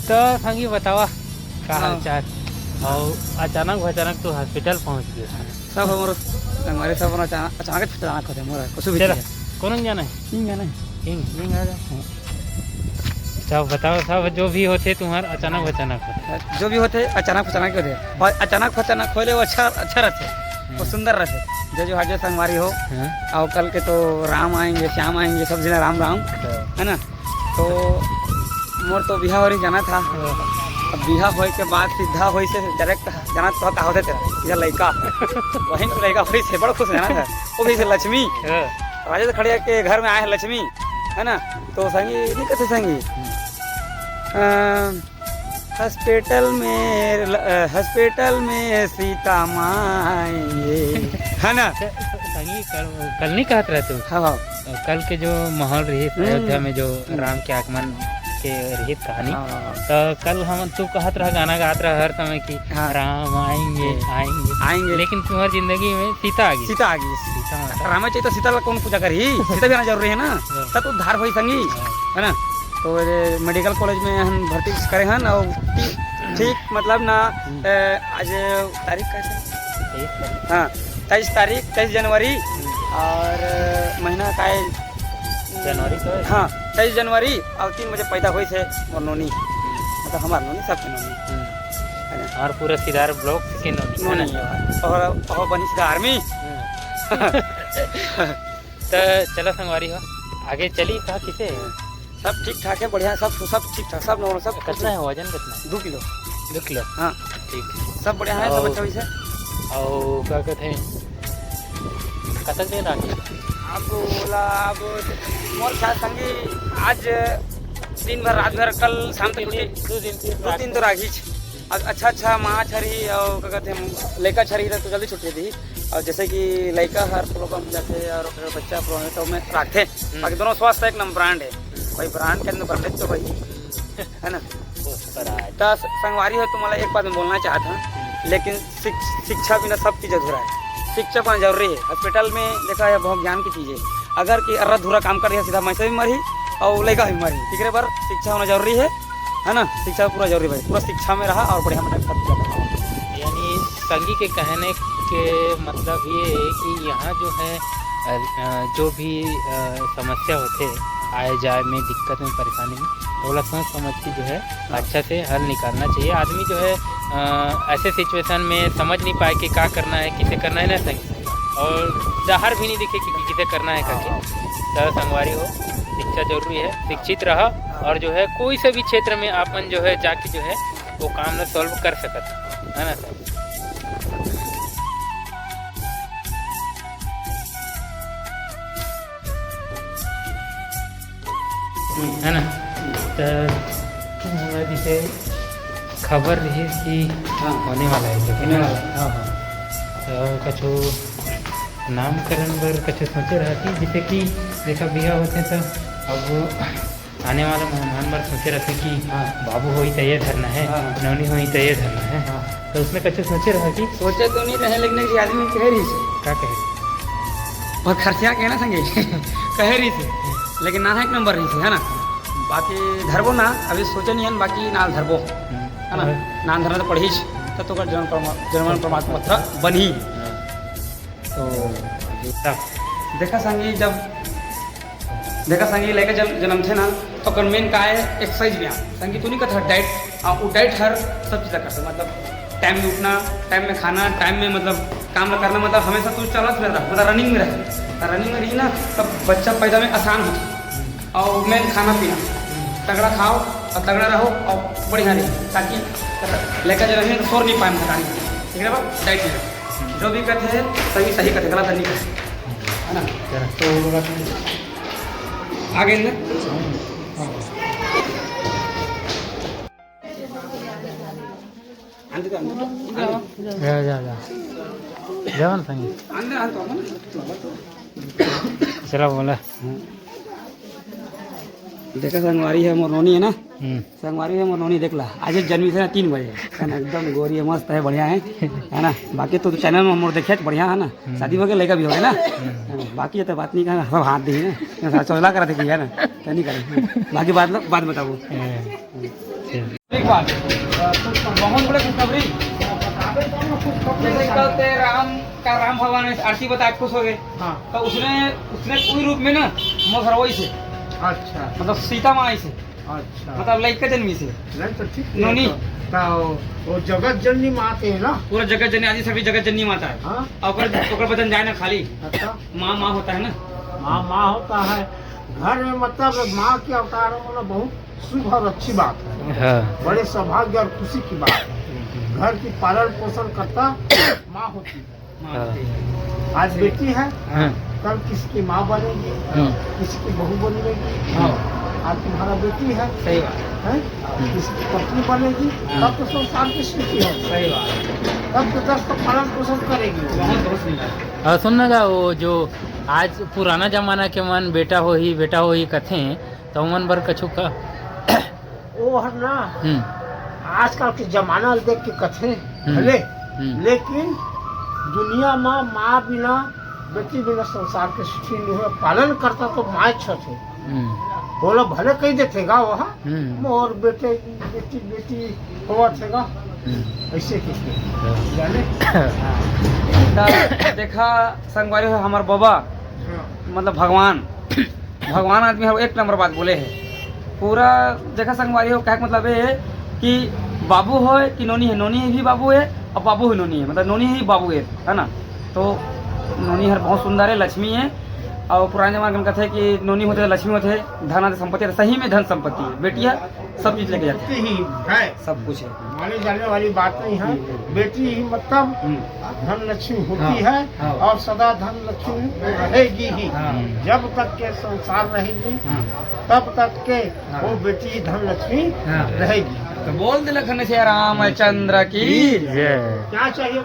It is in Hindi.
तो संगी बतावा का हालचाल। और अचानक तो हॉस्पिटल पहुंच गया। सब हमारे सब अचानक होते मोरा कुछ भी कौन जाना है? नहीं जाना है हिंग आ जा। सब बताओ, सब जो भी होते तुम्हारा अचानक होते, जो भी होते अचानक होते और अचानक होले वो अच्छा रहते, वो सुंदर रहते। जो हाजे संगवारी हो और कल के तो राम आएंगे, श्याम आएंगे, सब जने राम राम है ना। तो मोर तो बिहा हो जाना था। अब बिहा होए के बाद सीधा होई से डायरेक्ट जाना तो का होते तेरा इधर लड़का वहीं तो लड़का होई से बड़ा खुश रहना था। वो भी से लक्ष्मी राजा तो खड़े के घर में आए हैं लक्ष्मी है ना। तो संगी नहीं कहते संगी हॉस्पिटल में सीता माएंगे है ना। संगी कल नहीं कहत रहे तू? हाँ कल के जो माहौल रही अयोध्या में, जो राम के आगमन के रही कहानी, तो कल हम तू कहत रहा, गाना गात रहा हर समय की राम आएंगे, लेकिन तुम्हारी जिंदगी में सीता आ गई। राम चाहिए तो सीता कौन पूजा करी? सीता भी आना जरूरी है ना, तब तो उद्धार हुई संगी है ना। तो मेडिकल कॉलेज में हम भर्ती करे हैं और ठीक मतलब ना आज तारीख कैसे? हाँ 23 जनवरी और महीना का जनवरी तो हाँ 23 जनवरी और 3 बजे पैदा हुई थे और नोनी, मतलब हमारे नोनी सबके नोनी और पूरा सिदार ब्लॉक के नोनी और बनी सीधा आर्मी। तो चलो संगवारी हो आगे चली कहा किसे? सब ठीक ठाक है, बढ़िया, सब ठीक ठाक, सब नॉर्मल, सब कितना है वजन? कितना है? 2 किलो। हाँ ठीक, सब बढ़िया है, सब अच्छा वैसे। और क्या कहते हैं कतक दिन राखी? अब बोला अब मोर ख्याल संगी आज दिन भर रात भर कल शाम तक 2 दिन तो राखी। अच्छा माँ छरी और क्या कहते हैं लड़का छरी तो जल्दी छुट्टी दी। और जैसे कि लड़का हर प्रोग्राम जाते और बच्चा प्रोग्राम तो मैं रखते, बाकी दोनों स्वास्थ्य एक नंबर ब्रांड है भाई, ब्रांड के अंदर ब्रांडेड तो भाई है ना। तो संगवारी हो तो मैं एक बात में बोलना चाहता हूँ, लेकिन शिक्षा बिना सब चीज़ अधूरा है। शिक्षा पाना जरूरी है। हॉस्पिटल में देखा है बहुत ज्ञान की चीज़ है। अगर कि अधूरा काम कर रही है सीधा मैं से भी मरी और लड़का भी मरी, ठीक है, पर शिक्षा होना जरूरी है ना। शिक्षा पूरा जरूरी भाई, पूरा शिक्षा में रहा और बढ़िया मतलब सब कुछ। यानी संगी के कहने के मतलब ये है कि यहाँ जो है जो भी समस्या होते आए जाए में, दिक्कत में, परेशानी में, थोड़ा सोच समझ के जो है अच्छा से हल निकालना चाहिए। आदमी जो है ऐसे सिचुएशन में समझ नहीं पाए कि क्या करना है, किसे करना है ना संगी, और बाहर भी नहीं दिखे कि किसे करना है करके। तो संगवारी हो शिक्षा जरूरी है, शिक्षित रहा और जो है कोई से भी क्षेत्र में अपन जो है जाके जो है वो काम न सॉल्व कर सकता है ना सर। है ना। तो हमारा जैसे खबर रही कि होने वाला है, जो होने वाला है। हाँ तो कछु नामकरण पर कछु सोचे रहा कि जैसे कि देखा बिहा होते तो अब आने वाला मेहमान पर सोचे रहते कि बाबू हो ही तो ये धरना है, नौनी हो ही तो ये धरना है। तो उसमें कछु सोचे रहा कि सोचे तो नहीं रहे, लेकिन आदमी कह रही से क्या कहे और खर्चा कहना संगे कह रही थी, लेकिन ना एक नंबर रही थी है ना। बाकी धरबो ना अभी सोचे नहीं है, बाकी नाल धरबो है ना। नाम धरना तो पढ़ी तो जन्म प्रमाण पत्र बनी। तो देखा संगी लेकर जब जन्म थे ना तो कन्वेन का है एक्सरसाइज भी संगी तो नहीं कहता डाइट। वो डाइट हर सब चीज़ करते, मतलब टाइम में उठना, टाइम में खाना, टाइम में मतलब काम करना, मतलब हमेशा तू चलत रहता, मतलब रनिंग में रहे। रनिंग में रही ना तब बच्चा पैदा में आसान होता। और मेन खाना पीना तगड़ा खाओ और तगड़ा रहो और बढ़िया रही, ताकि लेकर जो रहे शोर नहीं पाए मकान। ठीक है बाबा, डाइट में जो भी कहते हैं सही कहते, गलत नहीं कहते है ना। तो आगे ना जवान संगी चलो बोला। देखा संगवारी है मोरनोनी है ना। संगवारी है मोरनोनी देख ला, आज जन्मी से 3 बजे है ना, एकदम गोरी है, मस्त है, बढ़िया है ना। बाकी तो चैनल में मोर देखे बढ़िया है ना, शादी हो गया लड़का भी हो गया ना। बाकी तो बात नहीं कहा, सब हाथ दी ना, चौला करा थे कि है ना, तो नहीं करे। बाकी बात बताओ। बात बहुत बड़े खुशखबरी। जैसे कल ते राम भगवान ने आरती बता खुश हो गए। हाँ। तो उसने कोई रूप में ना मगरवई से, अच्छा मतलब सीता माई से, अच्छा। मतलब लड़का जन्मी से नहीं तो ठीक नोनी। तो वो जगत जननी माते है ना। पूरा जगत जननी आदि सभी जगत जननी माता है। हाँ और बचन जाए ना खाली अच्छा। माँ होता है ना। माँ होता है घर में, मतलब माँ के अवतार होना बहुत शुभ और अच्छी बात है। हाँ बड़े सौभाग्य और खुशी की बात है। घर की पालन पोषण करता माँ होती है। माँ होती है। आज बेटी है, हाँ कल किसकी माँ बनेगी, किसी की बहू बनेगी। हाँ आज तुम्हारा बेटी है, सही बात हैं? किसकी पत्नी बनेगी, तब तो संसार की स्थिति है। सही बात। तब तो दस का पालन पोषण करेगी। बहुत सुंदर। और सुनना गा वो जो आज पुराना जमाना के मन बेटा हो ही कथें तो मन बर कछु का वो है ना आजकल के जमाना देख के कथे भले, लेकिन दुनिया में माँ बिना बेटी बिना संसार के स्थिति नहीं है। पालन करता तो माँ छत है। बोलो भले कही देतेगा वहाँ मोर बेटे बेटी बेटी हुआ थेगा ऐसे किसके जाने। देखा संगवारी हो हमार बाबा, मतलब भगवान आदमी है, एक नंबर बात बोले है। पूरा देखा संगवारी हो, क्या मतलब है कि बाबू हो कि नोनी है, नोनी भी बाबू है और बाबू ही नोनी है, मतलब नोनी ही बाबू है ना। तो नोनी हर बहुत सुंदर है, लक्ष्मी है। और पुराने जमाने में कहते हैं कि नोनी होते लक्ष्मी होते धन आदि संपत्ति है। सही में धन संपत्ति है, बेटियाँ सब चीज लेके जाती बेटी ही है, सब कुछ है। माने जाने वाली बात नहीं है। बेटी ही मतलब धन लक्ष्मी होती है हाँ। और सदा धन लक्ष्मी रहेगी ही। हाँ। जब तक के संसार रहेगी हाँ। तब तक के हाँ। वो बेटी ही धन लक्ष्मी हाँ। रहेगी। तो बोल दे लखन से रामचंद्र की जय। क्या चाहिए?